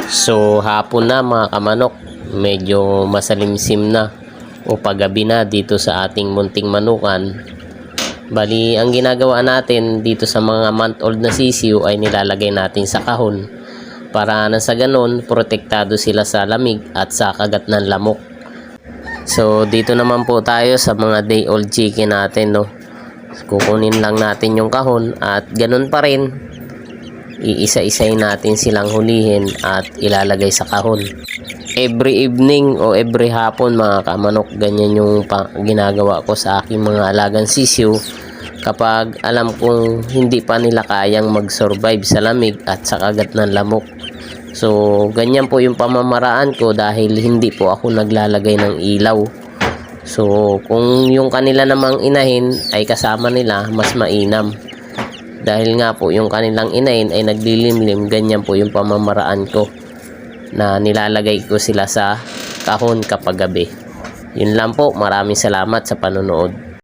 So hapon na mga kamanok, medyo masalimsim na o paggabi na dito sa ating munting manukan. Bali, ang ginagawa natin dito sa mga month-old na sisiw ay nilalagay natin sa kahon para na sa ganun, protektado sila sa lamig at sa kagat ng lamok. So dito naman po tayo sa mga day-old chicken natin, no. Kukunin lang natin yung kahon at ganun pa rin, iisa-isay natin silang hulihin at ilalagay sa kahon. Every evening o every hapon mga kamanok, ganyan yung ginagawa ko sa aking mga alagang sisiw kapag alam kong hindi pa nila kayang mag-survive sa lamig at sa kagat ng lamok. So ganyan po yung pamamaraan ko dahil hindi po ako naglalagay ng ilaw. So kung yung kanila namang inahin ay kasama nila, mas mainam. Dahil nga po yung kanilang inahin ay naglilimlim, ganyan po yung pamamaraan ko na nilalagay ko sila sa kahon kapag gabi. Yun lang po, maraming salamat sa panonood.